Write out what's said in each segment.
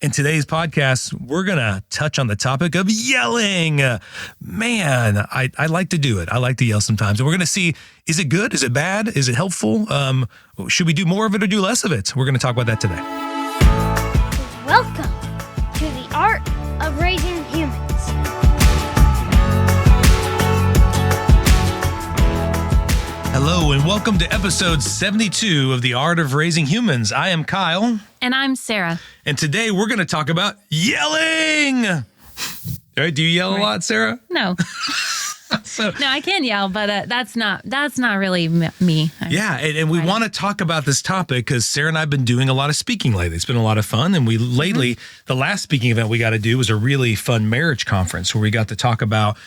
In today's podcast, we're going to touch on the topic of yelling. Man, I like to do it. I like to yell sometimes. And we're going to see, is it good? Is it bad? Is it helpful? Should we do more of it or do less of it? We're going to talk about that today. Welcome to the Art of Raising Humans. Hello, and welcome to episode 72 of the Art of Raising Humans. I am Kyle. And I'm Sarah. And today we're going to talk about yelling. All right, do you yell a lot, Sarah? No. No, I can yell, but that's not really me. Yeah, and we want to talk about this topic because Sarah and I have been doing a lot of speaking lately. It's been a lot of fun. And the last speaking event we got to do was a really fun marriage conference where we got to talk about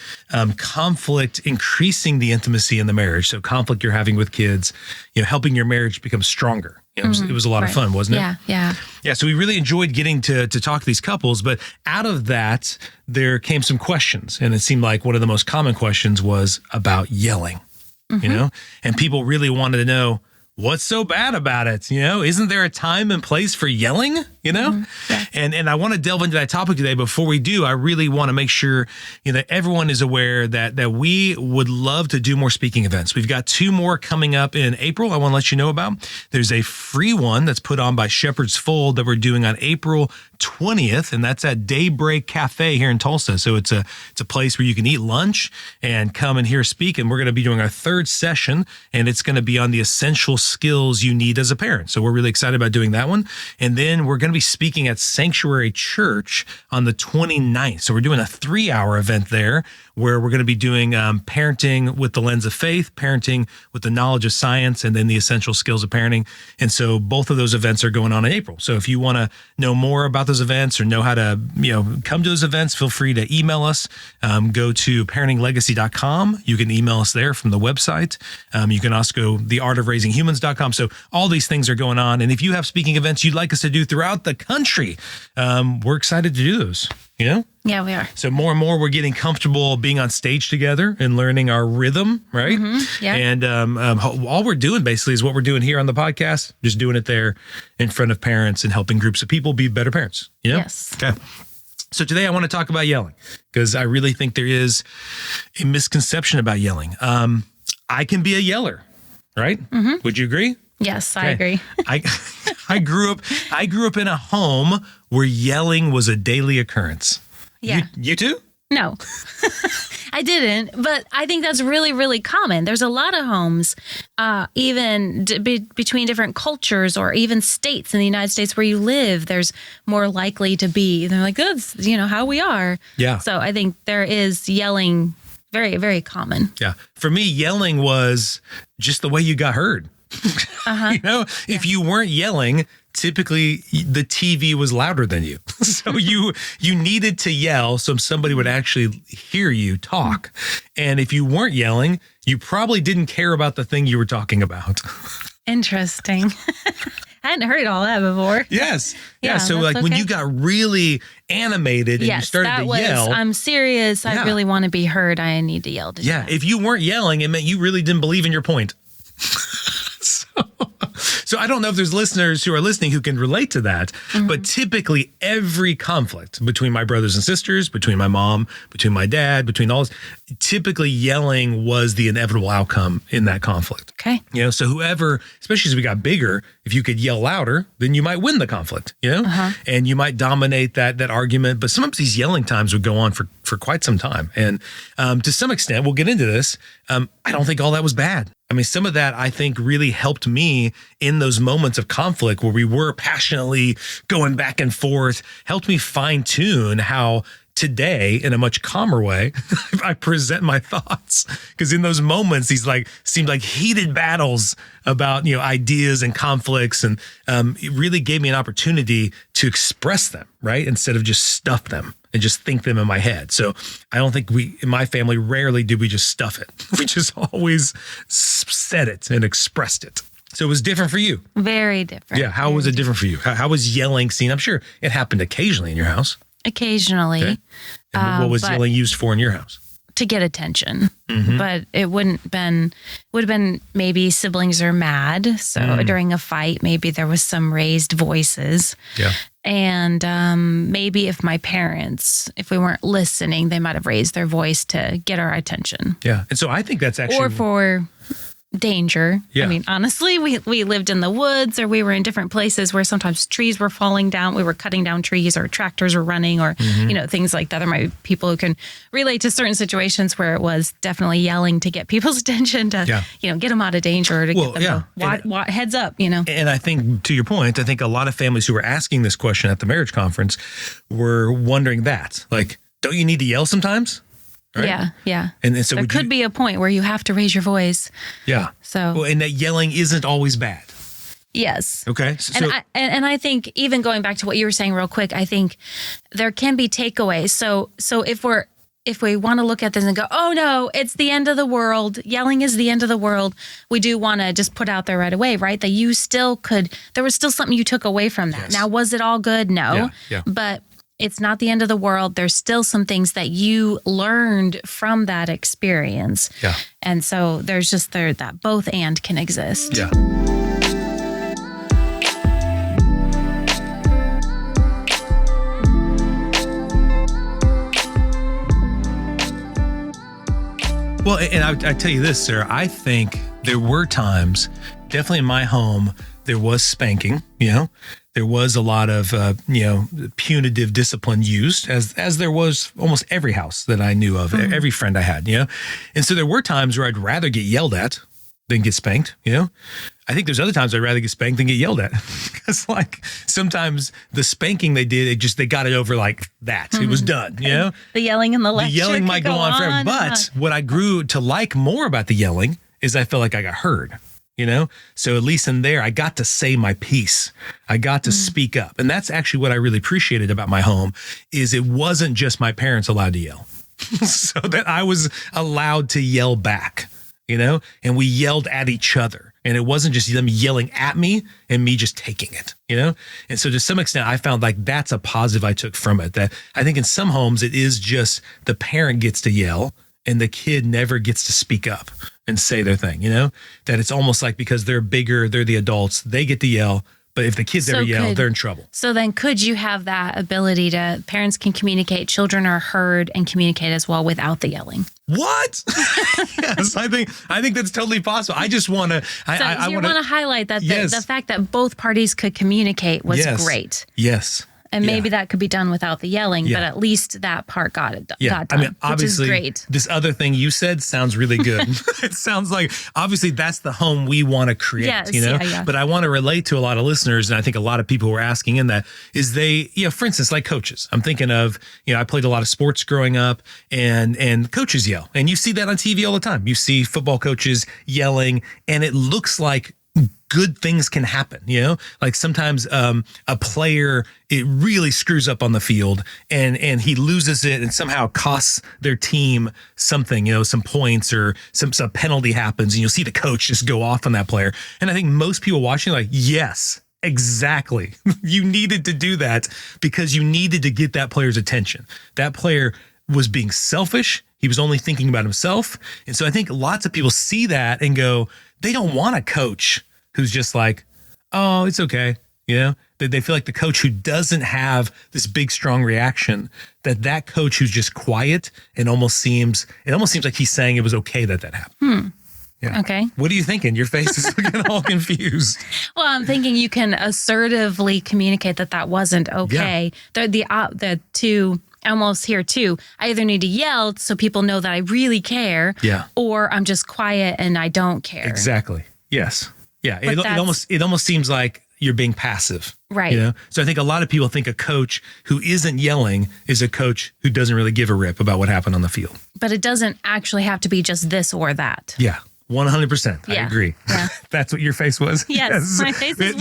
conflict increasing the intimacy in the marriage. So conflict you're having with kids, helping your marriage become stronger. It was a lot of fun, wasn't it? Yeah. Yeah, so we really enjoyed getting to talk to these couples, but out of that, there came some questions, and it seemed like one of the most common questions was about yelling, and people really wanted to know, what's so bad about it? Isn't there a time and place for yelling? Yeah. And I want to delve into that topic today. Before we do, I really want to make sure that everyone is aware that we would love to do more speaking events. We've got 2 more coming up in April. I want to let you know about. There's a free one that's put on by Shepherd's Fold that we're doing on April 20th, and that's at Daybreak Cafe here in Tulsa. So it's a place where you can eat lunch and come and hear speak. And we're going to be doing our 3rd session, and it's going to be on the essential skills you need as a parent. So we're really excited about doing that one. And then we're going to be speaking at Sanctuary Church on the 29th. So we're doing a 3-hour event there where we're going to be doing parenting with the lens of faith, parenting with the knowledge of science, and then the essential skills of parenting. And so both of those events are going on in April. So if you want to know more about those events or know how to come to those events, feel free to email us. Go to parentinglegacy.com. You can email us there from the website. You can also go theartofraisinghumans.com. So all these things are going on. And if you have speaking events you'd like us to do throughout the country, we're excited to do those. Yeah, we are. So more and more we're getting comfortable being on stage together and learning our rhythm, right? Mm-hmm. Yeah. And all we're doing basically is what we're doing here on the podcast, just doing it there in front of parents and helping groups of people be better parents. Yes. Okay. So today I want to talk about yelling because I really think there is a misconception about yelling. I can be a yeller, right? Mm-hmm. Would you agree? Yes, I agree. I grew up in a home where yelling was a daily occurrence. Yeah. You too? No, I didn't. But I think that's really, really common. There's a lot of homes, even between different cultures or even states in the United States where you live, there's more likely to be. They're like, that's, how we are. Yeah. So I think there is yelling very, very common. Yeah. For me, yelling was just the way you got heard. If you weren't yelling, typically the TV was louder than you. So you needed to yell so somebody would actually hear you talk. And if you weren't yelling, you probably didn't care about the thing you were talking about. Interesting. I hadn't heard all that before. Yes. Yeah. So when you got really animated and you started to yell. I'm serious. Yeah. I really want to be heard. I need to yell. Yeah. If you weren't yelling, it meant you really didn't believe in your point. So I don't know if there's listeners who are listening who can relate to that, but typically every conflict between my brothers and sisters, between my mom, between my dad, between all this, typically yelling was the inevitable outcome in that conflict. Okay. So whoever, especially as we got bigger, if you could yell louder, then you might win the conflict, and you might dominate that argument. But sometimes these yelling times would go on for quite some time. And to some extent, we'll get into this, I don't think all that was bad. I mean, some of that I think really helped me in those moments of conflict where we were passionately going back and forth, helped me fine tune how today in a much calmer way I present my thoughts. Because in those moments, these seemed like heated battles about, ideas and conflicts. And it really gave me an opportunity to express them, right? Instead of just stuff them and just think them in my head. So I don't think in my family, rarely did we just stuff it. We just always said it and expressed it. So it was different for you. Very different. Yeah. How was it different for you? How was yelling seen? I'm sure it happened occasionally in your house. Occasionally. Okay. And what was yelling used for in your house? to get attention, but it would have been maybe siblings are mad. So during a fight, maybe there was some raised voices. Yeah. And maybe if my parents, if we weren't listening, they might have raised their voice to get our attention. Yeah. And so I think that's actually... Or for danger. Yeah. I mean, honestly, we lived in the woods, or we were in different places where sometimes trees were falling down. We were cutting down trees, or tractors were running, or, things like that. There might be people who can relate to certain situations where it was definitely yelling to get people's attention to, get them out of danger, or to get them to heads up, And I think, to your point, I think a lot of families who were asking this question at the marriage conference were wondering that, like, don't you need to yell sometimes? Right? Yeah. And so there could be a point where you have to raise your voice. Yeah. So, and that yelling isn't always bad. Yes. Okay. And I think, even going back to what you were saying real quick, I think there can be takeaways. So if we want to look at this and go, oh no, it's the end of the world, yelling is the end of the world, we do want to just put out there right away, right? That you still there was still something you took away from that. Yes. Now, was it all good? No. Yeah. But it's not the end of the world. There's still some things that you learned from that experience. Yeah. And so there's just that both and can exist. Yeah. Well, and I tell you this, Sarah, I think there were times, definitely in my home, there was spanking, there was a lot of, punitive discipline used, as there was almost every house that I knew of, every friend I had, And so there were times where I'd rather get yelled at than get spanked, I think there's other times I'd rather get spanked than get yelled at. Because like sometimes the spanking they did, they got it over like that. It was done, The yelling and the lecture. The yelling might go on forever. But what I grew to like more about the yelling is I felt like I got heard. So at least in there, I got to say my piece. I got to speak up. And that's actually what I really appreciated about my home is it wasn't just my parents allowed to yell. So that I was allowed to yell back, and we yelled at each other. And it wasn't just them yelling at me and me just taking it, And so to some extent, I found like that's a positive I took from it. That I think in some homes, it is just the parent gets to yell and the kid never gets to speak up and say their thing, that it's almost like because they're bigger, they're the adults, they get to yell. But if the kids ever yell, they're in trouble. So then could you have that ability parents can communicate, children are heard and communicate as well without the yelling? What? Yes, I think that's totally possible. I just want to, I want to highlight that yes. the fact that both parties could communicate was great. Yes. And maybe that could be done without the yelling, but at least that part got done. I mean, obviously, which is great. This other thing you said sounds really good. It sounds like, obviously, that's the home we want to create, Yes, But I want to relate to a lot of listeners, and I think a lot of people who are asking in that, is they, for instance, like coaches. I'm thinking of, I played a lot of sports growing up, and coaches yell. And you see that on TV all the time. You see football coaches yelling, and it looks like good things can happen, like sometimes a player, it really screws up on the field and he loses it and somehow costs their team something, some points or some penalty happens and you'll see the coach just go off on that player. And I think most people watching are like, yes, exactly. You needed to do that because you needed to get that player's attention. That player was being selfish. He was only thinking about himself. And so I think lots of people see that and go, they don't want a coach who's just like, oh, it's okay. They feel like the coach who doesn't have this big, strong reaction, that coach who's just quiet and it almost seems like he's saying it was okay that happened. Yeah. Okay. What are you thinking? Your face is looking all confused. Well, I'm thinking you can assertively communicate that wasn't okay. Yeah. The two almost here too. I either need to yell so people know that I really care, or I'm just quiet and I don't care. Exactly. Yes. Yeah. It almost seems like you're being passive. Right. So I think a lot of people think a coach who isn't yelling is a coach who doesn't really give a rip about what happened on the field. But it doesn't actually have to be just this or that. Yeah. 100%. I agree. Yeah. That's what your face was? Yes. My face is,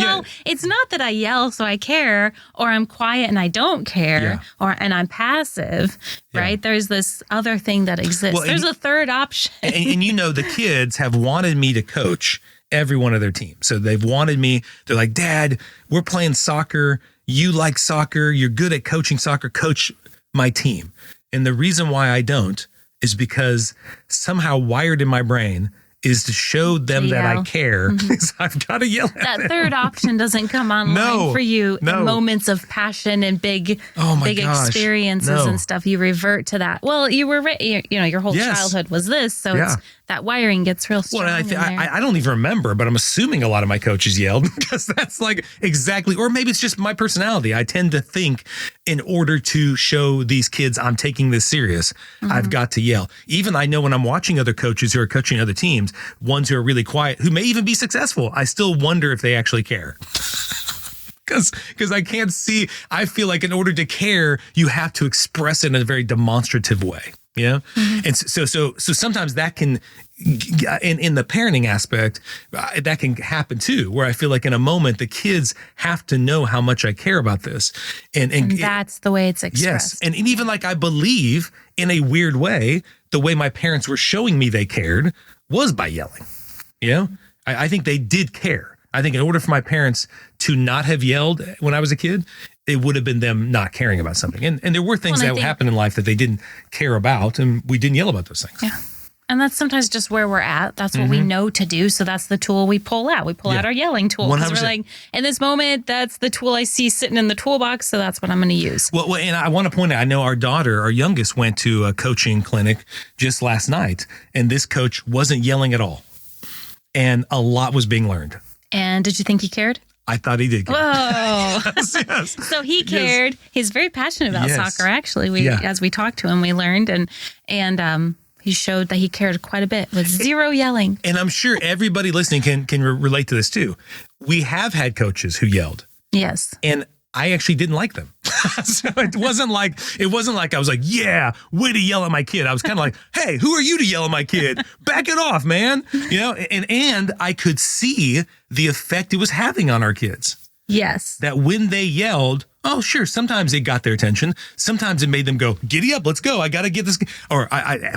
it's not that I yell so I care, or I'm quiet and I don't care, and I'm passive, right? There's this other thing that exists. Well, there's a third option. And the kids have wanted me to coach every one of their teams. So they've wanted me, they're like, Dad, we're playing soccer. You like soccer. You're good at coaching soccer. Coach my team. And the reason why I don't is because somehow wired in my brain is to show them that I care. Is I've got to yell at them. That third option doesn't come online for you in moments of passion and big experiences and stuff. You revert to that. Well, you were, your whole childhood was this, so it's that wiring gets real strong. Well, I don't even remember, but I'm assuming a lot of my coaches yelled because that's like exactly, or maybe it's just my personality. I tend to think in order to show these kids I'm taking this serious, I've got to yell. Even I know when I'm watching other coaches who are coaching other teams, ones who are really quiet, who may even be successful, I still wonder if they actually care. Because I can't see, I feel like in order to care, you have to express it in a very demonstrative way. And so sometimes that can, in the parenting aspect, that can happen too, where I feel like in a moment the kids have to know how much I care about this, and that's the way it's expressed. Yes, and even like I believe in a weird way, the way my parents were showing me they cared was by yelling. I think they did care. I think in order for my parents to not have yelled when I was a kid, it would have been them not caring about something. And there were things that happened in life that they didn't care about, and we didn't yell about those things. Yeah. And that's sometimes just where we're at. That's what we know to do. So that's the tool we pull out. We pull out our yelling tool. Because we're like, in this moment, that's the tool I see sitting in the toolbox. So that's what I'm going to use. Well, and I want to point out, I know our daughter, our youngest, went to a coaching clinic just last night. And this coach wasn't yelling at all. And a lot was being learned. And did you think he cared? I thought he did care. Whoa. Yes. So he cared. Yes. He's very passionate about soccer, actually. As we talked to him, we learned. And he showed that he cared quite a bit with zero yelling. And I'm sure everybody listening can relate to this too. We have had coaches who yelled. Yes. And I actually didn't like them. So it wasn't like I was like, yeah, way to yell at my kid. I was kind of like, hey, who are you to yell at my kid? Back it off, man. And I could see the effect it was having on our kids. Yes. That when they yelled, oh, sure, sometimes it got their attention. Sometimes it made them go, giddy up, let's go. I got to get this. Or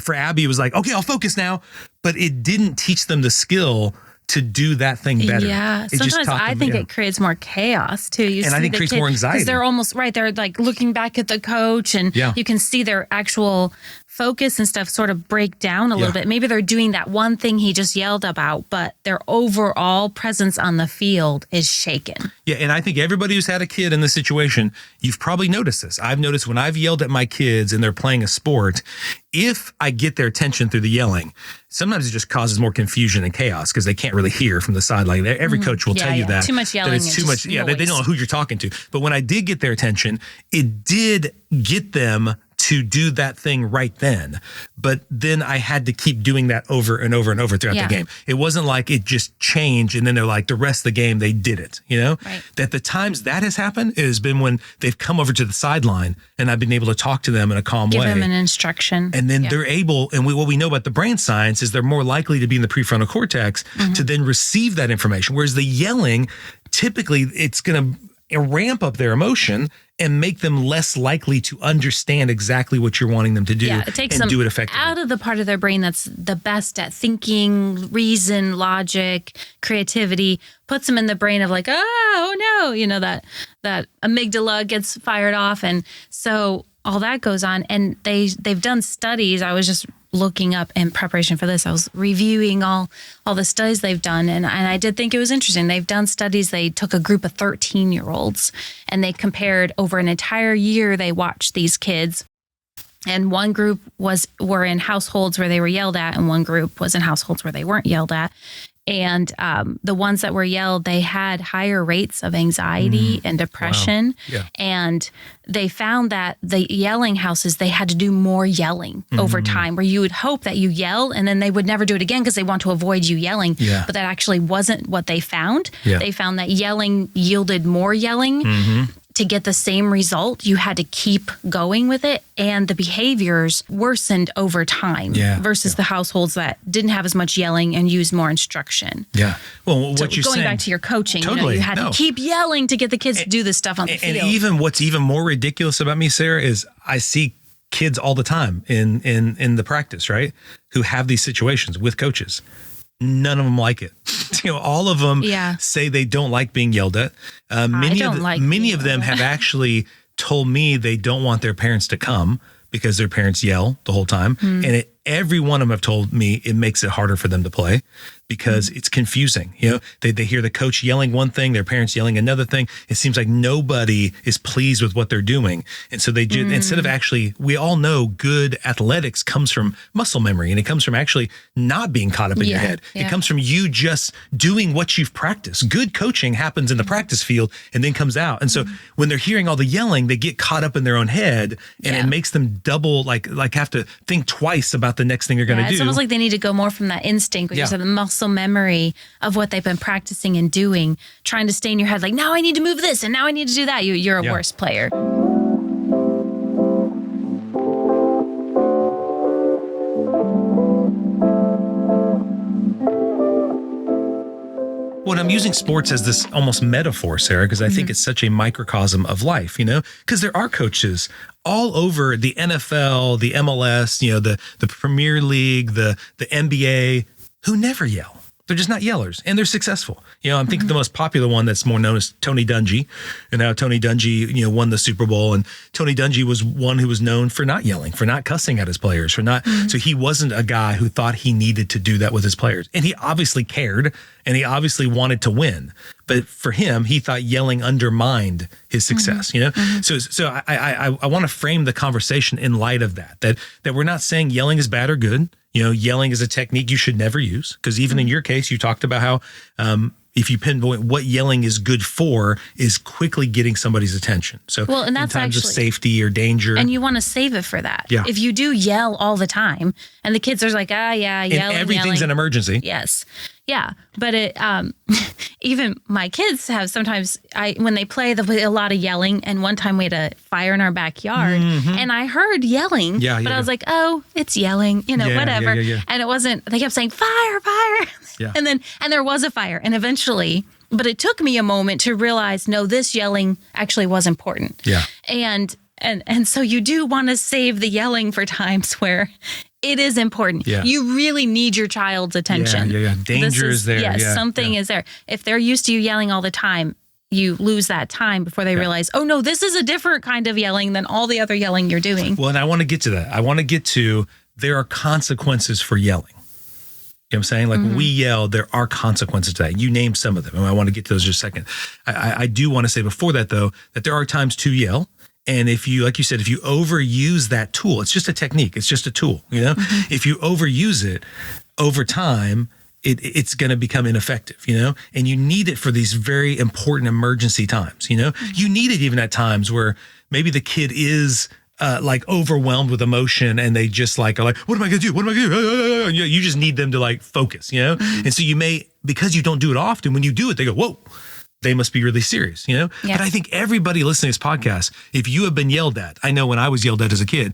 for Abby, it was like, okay, I'll focus now. But it didn't teach them the skill to do that thing better. Yeah. Sometimes I think it creates more chaos too. I think it creates more anxiety. Because they're almost right. They're like looking back at the coach and you can see their actual focus and stuff sort of break down a little bit. Maybe they're doing that one thing he just yelled about, but their overall presence on the field is shaken. Yeah. And I think everybody who's had a kid in this situation, you've probably noticed this. I've noticed when I've yelled at my kids and they're playing a sport, if I get their attention through the yelling, sometimes it just causes more confusion and chaos because they can't really hear from the sideline. Every coach will tell you that. Too much yelling. That it's too much. Yeah, they don't know who you're talking to. But when I did get their attention, it did get them to do that thing right then. But then I had to keep doing that over and over and over throughout the game. It wasn't like it just changed and then they're like the rest of the game they did it, Right. That the times that has happened, it has been when they've come over to the sideline and I've been able to talk to them in a calm way. Give them an instruction. And then they're able, and what we know about the brain science is they're more likely to be in the prefrontal cortex to then receive that information. Whereas the yelling, typically it's going to ramp up their emotion and make them less likely to understand exactly what you're wanting them to do it takes and them do it effectively. Out of the part of their brain that's the best at thinking, reason, logic, creativity, puts them in the brain of like, oh no, that amygdala gets fired off. And so all that goes on. And they've done studies. I was just looking up in preparation for this. I was reviewing all the studies they've done. And I did think it was interesting. They've done studies. They took a group of 13-year-olds and they compared over an entire year. They watched these kids. And one group were in households where they were yelled at, and one group was in households where they weren't yelled at. And the ones that were yelled, they had higher rates of anxiety and depression. Wow. Yeah. And they found that the yelling houses, they had to do more yelling over time, where you would hope that you yell and then they would never do it again because they want to avoid you yelling. Yeah. But that actually wasn't what they found. Yeah. They found that yelling yielded more yelling. To get the same result, you had to keep going with it, and the behaviors worsened over time versus the households that didn't have as much yelling and used more instruction. Yeah. Well, what you're saying, going back to your coaching, totally, you had to keep yelling to get the kids to do this stuff on the field. And even what's even more ridiculous about me, Sarah, is I see kids all the time in the practice, right, who have these situations with coaches. None of them like it. All of them say they don't like being yelled at. Many of them have actually told me they don't want their parents to come because their parents yell the whole time. And every one of them have told me it makes it harder for them to play because it's confusing. They hear the coach yelling one thing, their parents yelling another thing. It seems like nobody is pleased with what they're doing. And so they do, instead of actually, we all know good athletics comes from muscle memory, and it comes from actually not being caught up in your head. It comes from you just doing what you've practiced. Good coaching happens in the practice field and then comes out. And so when they're hearing all the yelling, they get caught up in their own head, and it makes them double, like have to think twice about the next thing they're going to do. It's almost like they need to go more from that instinct, which is the muscle memory of what they've been practicing and doing, trying to stay in your head like, now I need to move this and now I need to do that. You're a worse player. Well, I'm using sports as this almost metaphor, Sarah, because I think it's such a microcosm of life, because there are coaches all over the NFL, the MLS, the Premier League, the NBA who never yell. They're just not yellers, and they're successful. I'm thinking the most popular one that's more known as Tony Dungy, and how Tony Dungy, won the Super Bowl, and Tony Dungy was one who was known for not yelling, for not cussing at his players, so he wasn't a guy who thought he needed to do that with his players, and he obviously cared, and he obviously wanted to win, but for him, he thought yelling undermined his success. So I want to frame the conversation in light of that we're not saying yelling is bad or good. Yelling is a technique you should never use, because even in your case, you talked about how if you pinpoint what yelling is good for is quickly getting somebody's attention. So and that's in times of actually safety or danger. And you want to save it for that. Yeah. If you do yell all the time and the kids are like, yelling, and everything's an emergency. Yes. Yeah. But it, even my kids have sometimes, when they play a lot of yelling, and one time we had a fire in our backyard and I heard yelling, but I was like, oh, it's yelling, whatever. And it wasn't, they kept saying fire. Yeah. And there was a fire, and eventually, but it took me a moment to realize, no, this yelling actually was important. Yeah. And so you do want to save the yelling for times where it is important. Yeah. You really need your child's attention. Yeah. Danger is there. Yes, Yeah. something is there. If they're used to you yelling all the time, you lose that time before they realize, oh no, this is a different kind of yelling than all the other yelling you're doing. Well, and I want to get to that. I want to get to, there are consequences for yelling. You know what I'm saying? Like when we yell, there are consequences to that. You named some of them, and I want to get to those in just a second. I do want to say before that, though, that there are times to yell. And if you, like you said, if you overuse that tool, it's just a technique. It's just a tool, If you overuse it over time, it's going to become ineffective, And you need it for these very important emergency times, You need it even at times where maybe the kid is like overwhelmed with emotion, and they just are like, what am I going to do? What am I going to do? You just need them to focus, And so you may, because you don't do it often, when you do it, they go, whoa, they must be really serious, Yeah. But I think everybody listening to this podcast, if you have been yelled at, I know when I was yelled at as a kid,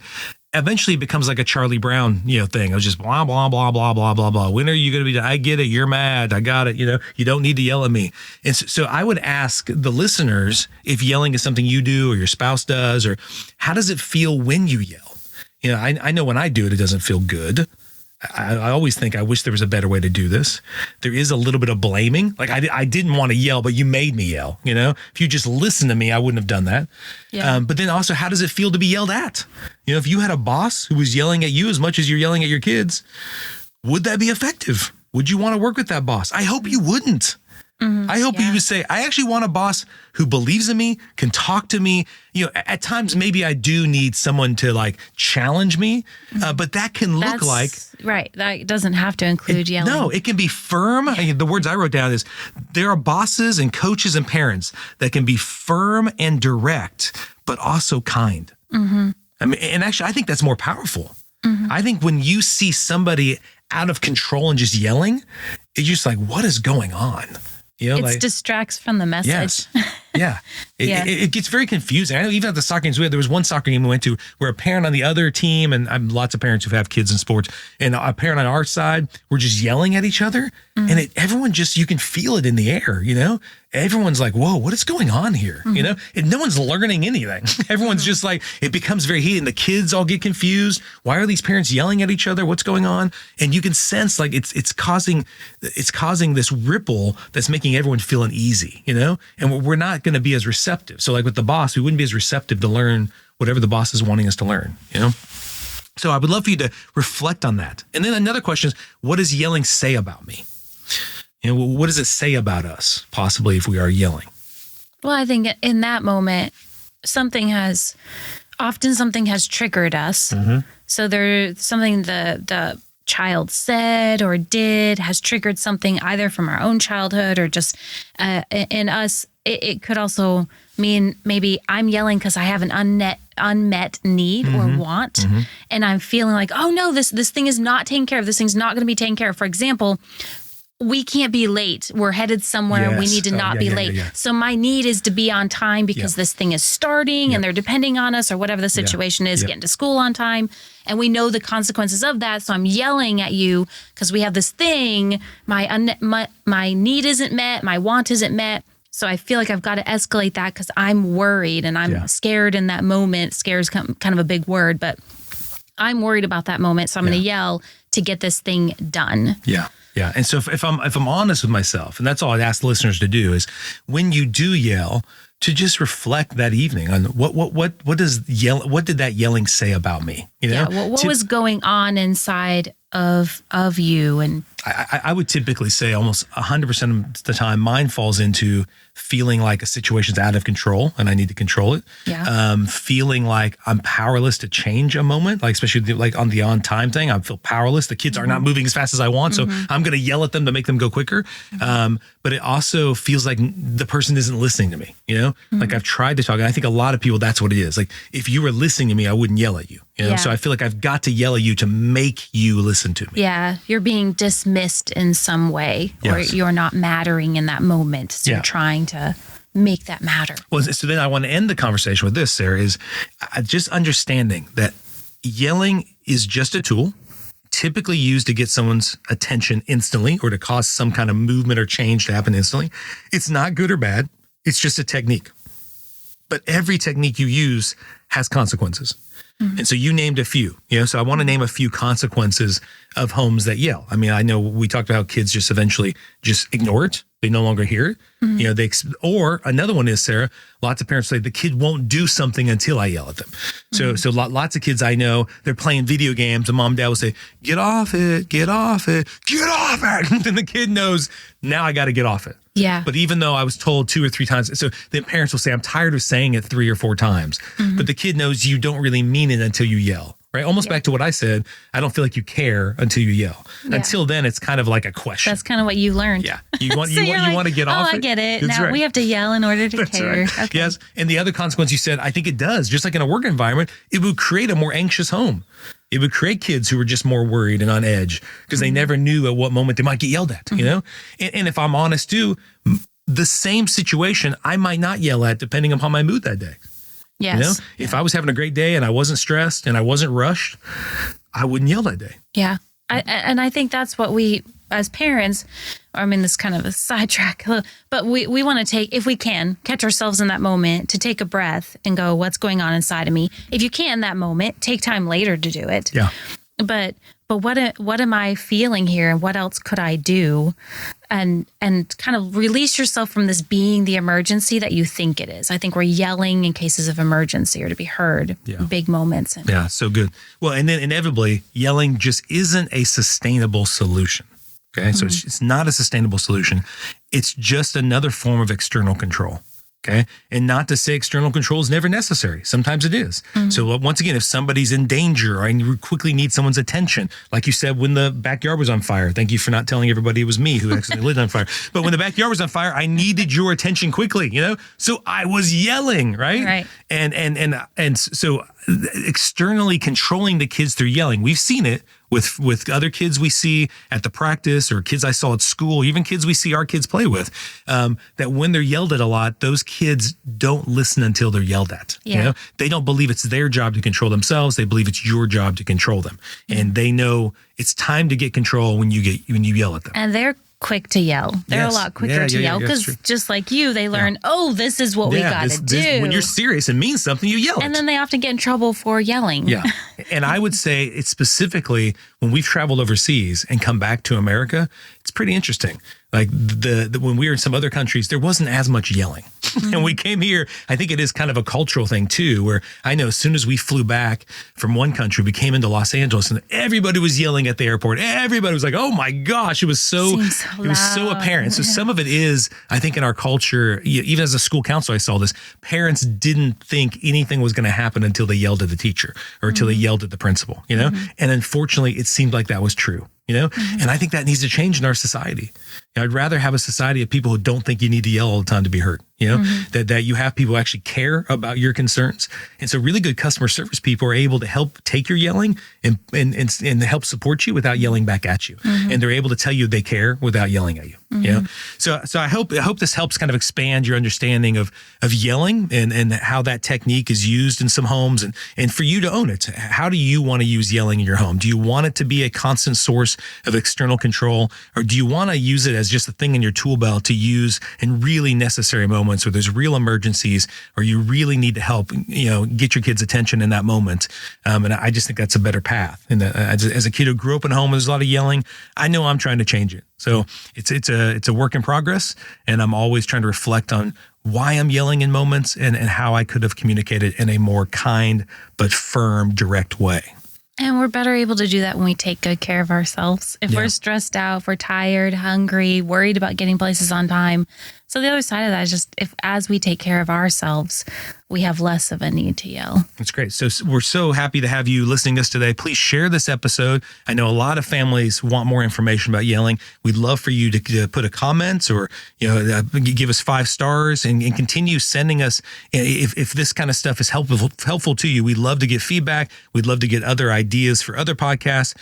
eventually it becomes like a Charlie Brown, thing. I was just blah, blah, blah, blah, blah, blah, blah. When are you going to be done? I get it. You're mad. I got it. You don't need to yell at me. And so I would ask the listeners if yelling is something you do or your spouse does, or how does it feel when you yell? I know when I do it, it doesn't feel good. I always think, I wish there was a better way to do this. There is a little bit of blaming. Like I didn't want to yell, but you made me yell, If you just listened to me, I wouldn't have done that. Yeah. But then also, how does it feel to be yelled at? If you had a boss who was yelling at you as much as you're yelling at your kids, would that be effective? Would you want to work with that boss? I hope you wouldn't. I hope you would say, I actually want a boss who believes in me, can talk to me. At times, maybe I do need someone to challenge me, but that can look right. That doesn't have to include yelling. No, it can be firm. The words I wrote down is, there are bosses and coaches and parents that can be firm and direct, but also kind. I mean, and actually, I think that's more powerful. I think when you see somebody out of control and just yelling, it's just like, what is going on? It distracts from the message. Yes. Yeah. It gets very confusing. I know even at the soccer games there was one soccer game we went to where a parent on the other team, and I'm lots of parents who have kids in sports, and a parent on our side were just yelling at each other. And everyone just, you can feel it in the air, Everyone's like, whoa, what is going on here? And no one's learning anything. Everyone's just like, it becomes very heated, and the kids all get confused. Why are these parents yelling at each other? What's going on? And you can sense it's causing this ripple that's making everyone feel uneasy, And we're not going to be as receptive. So with the boss, we wouldn't be as receptive to learn whatever the boss is wanting us to learn, So I would love for you to reflect on that. And then another question is, what does yelling say about me? What does it say about us, possibly, if we are yelling? Well, I think in that moment, something has triggered us. So there's something the child said or did has triggered something either from our own childhood or just in us. It could also mean maybe I'm yelling because I have an unmet need or want, and I'm feeling like, oh no, this thing is not taken care of. This thing's not going to be taken care of. For example, we can't be late. We're headed somewhere. We need to not be late. So my need is to be on time because this thing is starting and they're depending on us or whatever the situation is, getting to school on time. And we know the consequences of that. So I'm yelling at you because we have this thing. My need isn't met. My want isn't met. So I feel like I've got to escalate that because I'm worried and I'm scared in that moment. Scared is kind of a big word, but I'm worried about that moment. So I'm going to yell to get this thing done. Yeah. Yeah. And so if I'm honest with myself, and that's all I'd ask the listeners to do, is when you do yell, to just reflect that evening on what did that yelling say about me? What was going on inside of you? And I would typically say almost 100% of the time mine falls into feeling like a situation's out of control and I need to control it. Feeling like I'm powerless to change a moment, like especially like on the on time thing, I feel powerless. The kids are not moving as fast as I want, so I'm going to yell at them to make them go quicker. But it also feels like the person isn't listening to me, Like I've tried to talk, and I think a lot of people, that's what it is. Like if you were listening to me, I wouldn't yell at you. So I feel like I've got to yell at you to make you listen to me. Yeah, you're being dismissed in some way, or you're not mattering in that moment. So you're trying to make that matter. Well, so then I want to end the conversation with this, Sarah, is just understanding that yelling is just a tool, typically used to get someone's attention instantly or to cause some kind of movement or change to happen instantly. It's not good or bad. It's just a technique. But every technique you use has consequences. And so you named a few, so I want to name a few consequences of homes that yell. I mean, I know we talked about how kids just eventually just ignore it. They no longer hear it. Or another one is, Sarah, lots of parents say the kid won't do something until I yell at them. So lots of kids I know, they're playing video games and mom and dad will say, get off it, get off it, get off it. And the kid knows, now I got to get off it. Yeah. But even though I was told 2 or 3 times, so the parents will say, I'm tired of saying it 3 or 4 times. But the kid knows you don't really mean it until you yell. Right? Almost back to what I said, I don't feel like you care until you yell. Until then, it's kind of like a question. That's kind of what you learned. Yeah. You want to get off it? I get it. That's now we have to yell in order to care. Right. Okay. Yes. And the other consequence you said, I think it does. Just like in a work environment, it would create a more anxious home. It would create kids who are just more worried and on edge because they never knew at what moment they might get yelled at, And if I'm honest too, the same situation I might not yell at depending upon my mood that day. Yes. If I was having a great day and I wasn't stressed and I wasn't rushed, I wouldn't yell that day. Yeah. I think that's what we, as parents, this kind of a sidetrack, but we want to take, if we can, catch ourselves in that moment to take a breath and go, what's going on inside of me? If you can, that moment, take time later to do it. Yeah. But what am I feeling here, and what else could I do? And kind of release yourself from this being the emergency that you think it is. I think we're yelling in cases of emergency or to be heard, big moments. Yeah, so good. Well, and then inevitably, yelling just isn't a sustainable solution. Okay, so it's not a sustainable solution. It's just another form of external control. Okay. And not to say external control is never necessary. Sometimes it is. So once again, if somebody's in danger or you quickly need someone's attention, like you said, when the backyard was on fire, thank you for not telling everybody it was me who accidentally lit on fire. But when the backyard was on fire, I needed your attention quickly, So I was yelling, right? Right. And so externally controlling the kids through yelling, we've seen it with other kids we see at the practice or kids I saw at school, even kids we see our kids play with, that when they're yelled at a lot, those kids don't listen until they're yelled at. They don't believe it's their job to control themselves. They believe it's your job to control them. And they know it's time to get control when you yell at them. And they're quick to yell. They're a lot quicker to yell because just like you, they learn, this is what we got to do. When you're serious and mean something, you yell it. And then they often get in trouble for yelling. Yeah. And I would say it's specifically when we've traveled overseas and come back to America, it's pretty interesting. Like when we were in some other countries, there wasn't as much yelling. And we came here, I think it is kind of a cultural thing too, where I know as soon as we flew back from one country, we came into Los Angeles and everybody was yelling at the airport. Everybody was like, oh my gosh, it was so apparent. So some of it is, I think in our culture, even as a school counselor, I saw this, parents didn't think anything was going to happen until they yelled at the teacher or until they yelled at the principal, And unfortunately, it seemed like that was true. And I think that needs to change in our society. I'd rather have a society of people who don't think you need to yell all the time to be heard. That you have people who actually care about your concerns. And so really good customer service people are able to help take your yelling and help support you without yelling back at you. And they're able to tell you they care without yelling at you. So I hope this helps kind of expand your understanding of yelling and how that technique is used in some homes and for you to own it. How do you want to use yelling in your home? Do you want it to be a constant source of external control, or do you want to use it as just a thing in your tool belt to use in really necessary moments where there's real emergencies or you really need to help, get your kids' attention in that moment? And I just think that's a better path. And as a kid who grew up in a home where there's a lot of yelling, I know I'm trying to change it. So it's a work in progress, and I'm always trying to reflect on why I'm yelling in moments and how I could have communicated in a more kind but firm, direct way. And we're better able to do that when we take good care of ourselves. If we're stressed out, if we're tired, hungry, worried about getting places on time. So the other side of that is just as we take care of ourselves, we have less of a need to yell. That's great. So we're so happy to have you listening to us today. Please share this episode. I know a lot of families want more information about yelling. We'd love for you to put a comment or give us 5 stars and continue sending us if this kind of stuff is helpful to you. We'd love to get feedback. We'd love to get other ideas for other podcasts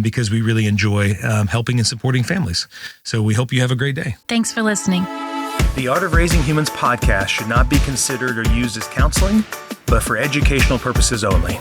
because we really enjoy helping and supporting families. So we hope you have a great day. Thanks for listening. The Art of Raising Humans podcast should not be considered or used as counseling, but for educational purposes only.